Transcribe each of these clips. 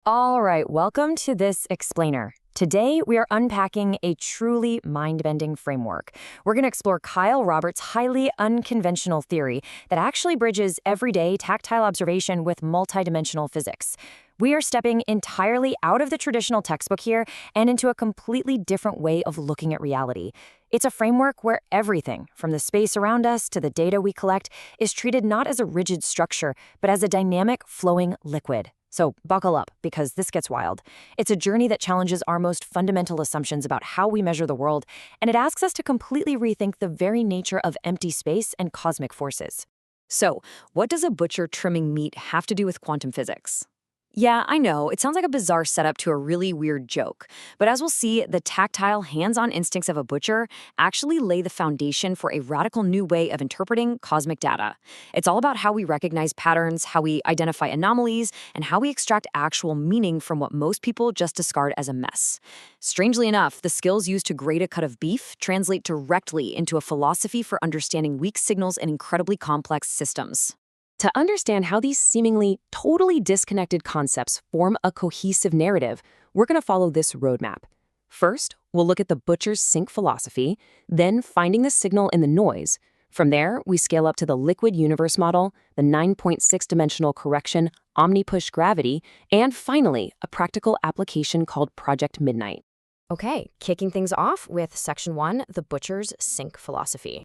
All right, welcome to this explainer. Today, we are unpacking a truly mind-bending framework. We're going to explore Kyle Roberts' highly unconventional theory that actually bridges everyday tactile observation with multidimensional physics. We are stepping entirely out of the traditional textbook here and into a completely different way of looking at reality. It's a framework where everything, from the space around us to the data we collect, is treated not as a rigid structure, but as a dynamic, flowing liquid. So buckle up, because this gets wild. It's a journey that challenges our most fundamental assumptions about how we measure the world, and it asks us to completely rethink the very nature of empty space and cosmic forces. So, what does a butcher trimming meat have to do with quantum physics? Yeah, I know, it sounds like a bizarre setup to a really weird joke. But as we'll see, the tactile, hands-on instincts of a butcher actually lay the foundation for a radical new way of interpreting cosmic data. It's all about how we recognize patterns, how we identify anomalies, and how we extract actual meaning from what most people just discard as a mess. Strangely enough, the skills used to grate a cut of beef translate directly into a philosophy for understanding weak signals in incredibly complex systems. To understand how these seemingly totally disconnected concepts form a cohesive narrative, we're going to follow this roadmap. First, we'll look at the butcher's sink philosophy, then finding the signal in the noise. From there, we scale up to the liquid universe model, the 9.6-dimensional correction, omnipush gravity, and finally, a practical application called Project Midnight. Okay, kicking things off with Section 1, the butcher's sink philosophy.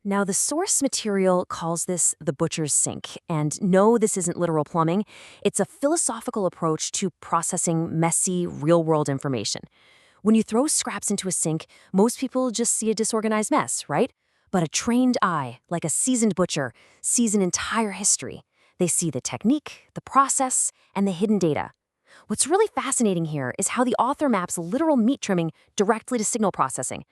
Now, the source material calls this the butcher's sink, and no, this isn't literal plumbing. It's a philosophical approach to processing messy, real-world information. When you throw scraps into a sink, most people just see a disorganized mess, right? But a trained eye, like a seasoned butcher, sees an entire history. They see the technique, the process, and the hidden data. What's really fascinating here is how the author maps literal meat trimming directly to signal processing.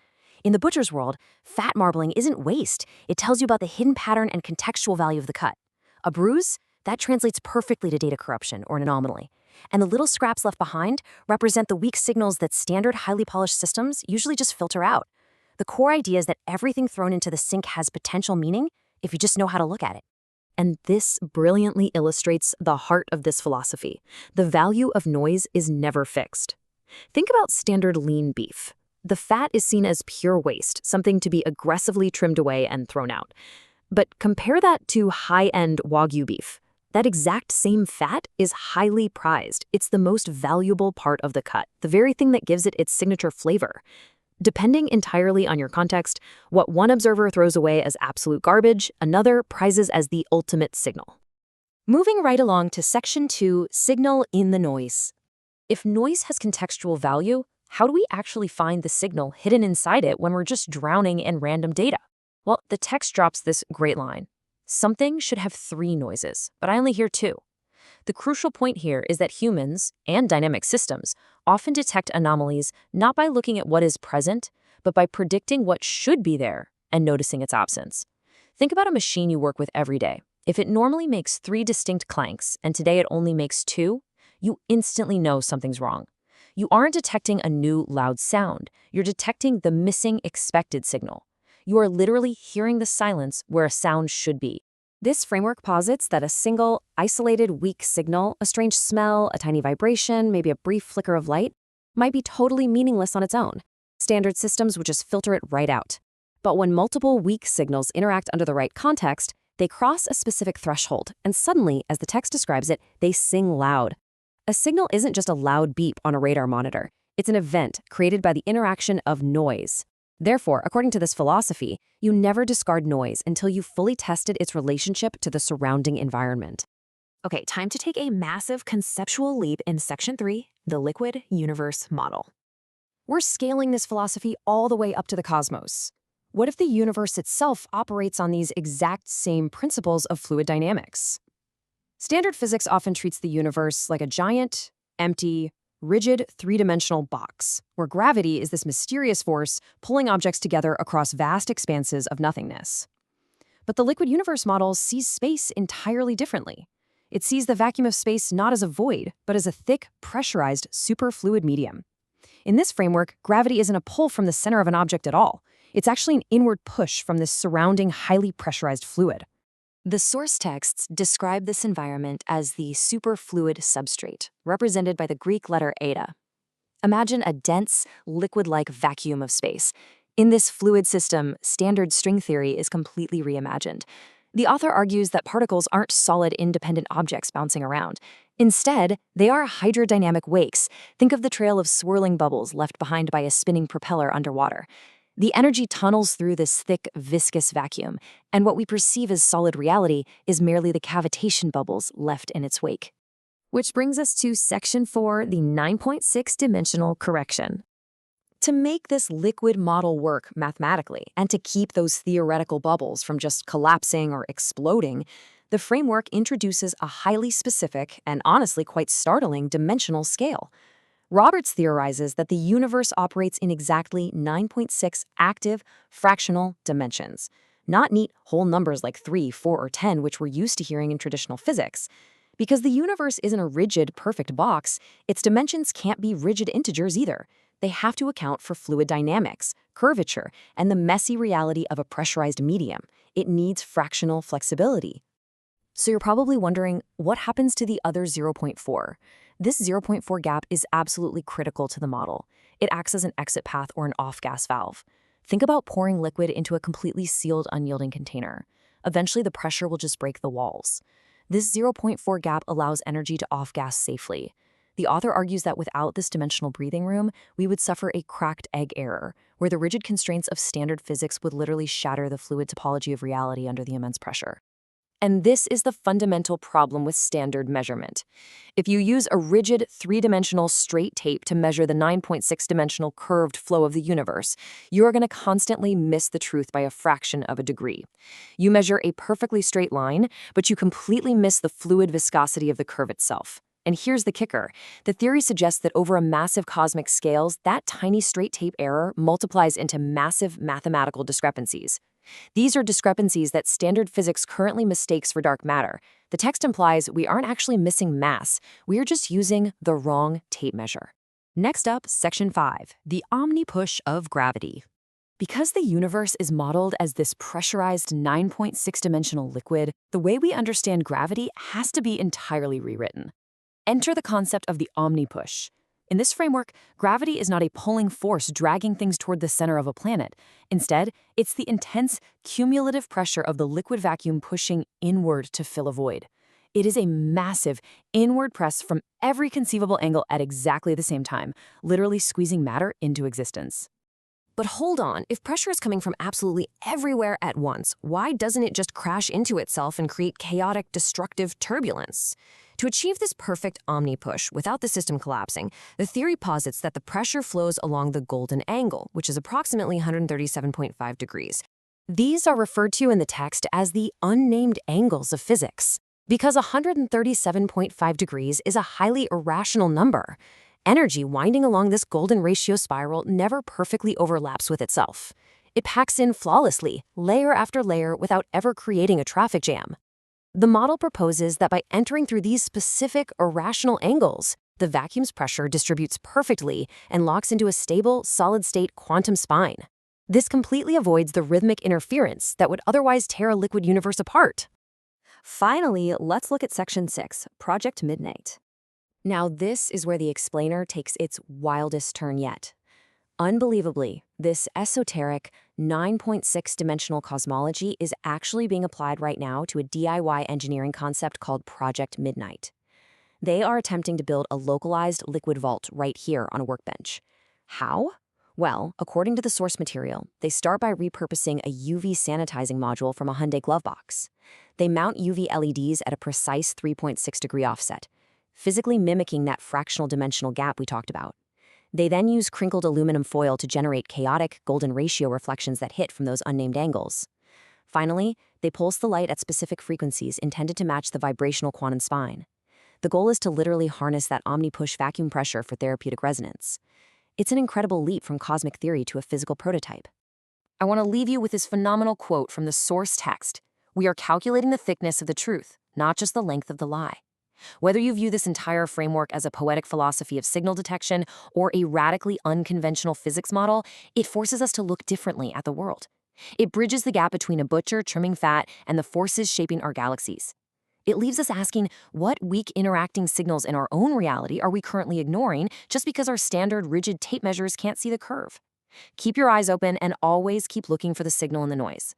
In the butcher's world, fat marbling isn't waste. It tells you about the hidden pattern and contextual value of the cut. A bruise? That translates perfectly to data corruption or an anomaly. And the little scraps left behind represent the weak signals that standard, highly polished systems usually just filter out. The core idea is that everything thrown into the sink has potential meaning if you just know how to look at it. And this brilliantly illustrates the heart of this philosophy. The value of noise is never fixed. Think about standard lean beef. The fat is seen as pure waste, something to be aggressively trimmed away and thrown out. But compare that to high-end Wagyu beef. That exact same fat is highly prized. It's the most valuable part of the cut, the very thing that gives it its signature flavor. Depending entirely on your context, what one observer throws away as absolute garbage, another prizes as the ultimate signal. Moving right along to Section 2, signal in the noise. If noise has contextual value, how do we actually find the signal hidden inside it when we're just drowning in random data? Well, the text drops this great line. Something should have 3 noises, but I only hear 2. The crucial point here is that humans, and dynamic systems, often detect anomalies not by looking at what is present, but by predicting what should be there and noticing its absence. Think about a machine you work with every day. If it normally makes 3 distinct clanks, and today it only makes 2, you instantly know something's wrong. You aren't detecting a new loud sound. You're detecting the missing expected signal. You are literally hearing the silence where a sound should be. This framework posits that a single, isolated, weak signal, a strange smell, a tiny vibration, maybe a brief flicker of light, might be totally meaningless on its own. Standard systems would just filter it right out. But when multiple weak signals interact under the right context, they cross a specific threshold, and suddenly, as the text describes it, they sing loud. A signal isn't just a loud beep on a radar monitor. It's an event created by the interaction of noise. Therefore, according to this philosophy, you never discard noise until you've fully tested its relationship to the surrounding environment. Okay, time to take a massive conceptual leap in Section 3, the liquid universe model. We're scaling this philosophy all the way up to the cosmos. What if the universe itself operates on these exact same principles of fluid dynamics? Standard physics often treats the universe like a giant, empty, rigid, three-dimensional box, where gravity is this mysterious force pulling objects together across vast expanses of nothingness. But the liquid universe model sees space entirely differently. It sees the vacuum of space not as a void, but as a thick, pressurized, superfluid medium. In this framework, gravity isn't a pull from the center of an object at all. It's actually an inward push from this surrounding, highly pressurized fluid. The source texts describe this environment as the superfluid substrate, represented by the Greek letter eta. Imagine a dense, liquid-like vacuum of space. In this fluid system, standard string theory is completely reimagined. The author argues that particles aren't solid, independent objects bouncing around. Instead, they are hydrodynamic wakes. Think of the trail of swirling bubbles left behind by a spinning propeller underwater. The energy tunnels through this thick, viscous vacuum, and what we perceive as solid reality is merely the cavitation bubbles left in its wake. Which brings us to Section 4, the 9.6-dimensional correction. To make this liquid model work mathematically, and to keep those theoretical bubbles from just collapsing or exploding, the framework introduces a highly specific and honestly quite startling dimensional scale. Roberts theorizes that the universe operates in exactly 9.6 active fractional dimensions, not neat whole numbers like 3, 4, or 10, which we're used to hearing in traditional physics. Because the universe isn't a rigid, perfect box, its dimensions can't be rigid integers either. They have to account for fluid dynamics, curvature, and the messy reality of a pressurized medium. It needs fractional flexibility. So you're probably wondering, what happens to the other 0.4? This 0.4 gap is absolutely critical to the model. It acts as an exit path or an off-gas valve. Think about pouring liquid into a completely sealed, unyielding container. Eventually, the pressure will just break the walls. This 0.4 gap allows energy to off-gas safely. The author argues that without this dimensional breathing room, we would suffer a cracked egg error, where the rigid constraints of standard physics would literally shatter the fluid topology of reality under the immense pressure. And this is the fundamental problem with standard measurement. If you use a rigid, three-dimensional straight tape to measure the 9.6-dimensional curved flow of the universe, you are going to constantly miss the truth by a fraction of a degree. You measure a perfectly straight line, but you completely miss the fluid viscosity of the curve itself. And here's the kicker. The theory suggests that over a massive cosmic scales, that tiny straight tape error multiplies into massive mathematical discrepancies. These are discrepancies that standard physics currently mistakes for dark matter. The text implies we aren't actually missing mass, we are just using the wrong tape measure. Next up, Section 5, the omni-push of gravity. Because the universe is modeled as this pressurized 9.6-dimensional liquid, the way we understand gravity has to be entirely rewritten. Enter the concept of the omni-push. In this framework, gravity is not a pulling force dragging things toward the center of a planet. Instead, it's the intense, cumulative pressure of the liquid vacuum pushing inward to fill a void. It is a massive, inward press from every conceivable angle at exactly the same time, literally squeezing matter into existence. But hold on, if pressure is coming from absolutely everywhere at once, why doesn't it just crash into itself and create chaotic, destructive turbulence? To achieve this perfect omni-push without the system collapsing, the theory posits that the pressure flows along the golden angle, which is approximately 137.5 degrees. These are referred to in the text as the unnamed angles of physics, because 137.5 degrees is a highly irrational number. Energy winding along this golden ratio spiral never perfectly overlaps with itself. It packs in flawlessly, layer after layer, without ever creating a traffic jam. The model proposes that by entering through these specific, irrational angles, the vacuum's pressure distributes perfectly and locks into a stable, solid-state quantum spine. This completely avoids the rhythmic interference that would otherwise tear a liquid universe apart. Finally, let's look at Section 6, Project Midnight. Now, this is where the explainer takes its wildest turn yet. Unbelievably, this esoteric 9.6-dimensional cosmology is actually being applied right now to a DIY engineering concept called Project Midnight. They are attempting to build a localized liquid vault right here on a workbench. How? Well, according to the source material, they start by repurposing a UV sanitizing module from a Hyundai glove box. They mount UV LEDs at a precise 3.6-degree offset, physically mimicking that fractional dimensional gap we talked about. They then use crinkled aluminum foil to generate chaotic golden ratio reflections that hit from those unnamed angles. Finally, they pulse the light at specific frequencies intended to match the vibrational quantum spine. The goal is to literally harness that omni-push vacuum pressure for therapeutic resonance. It's an incredible leap from cosmic theory to a physical prototype. I want to leave you with this phenomenal quote from the source text. We are calculating the thickness of the truth, not just the length of the lie. Whether you view this entire framework as a poetic philosophy of signal detection or a radically unconventional physics model, it forces us to look differently at the world. It bridges the gap between a butcher trimming fat and the forces shaping our galaxies. It leaves us asking, what weak interacting signals in our own reality are we currently ignoring just because our standard rigid tape measures can't see the curve? Keep your eyes open and always keep looking for the signal in the noise.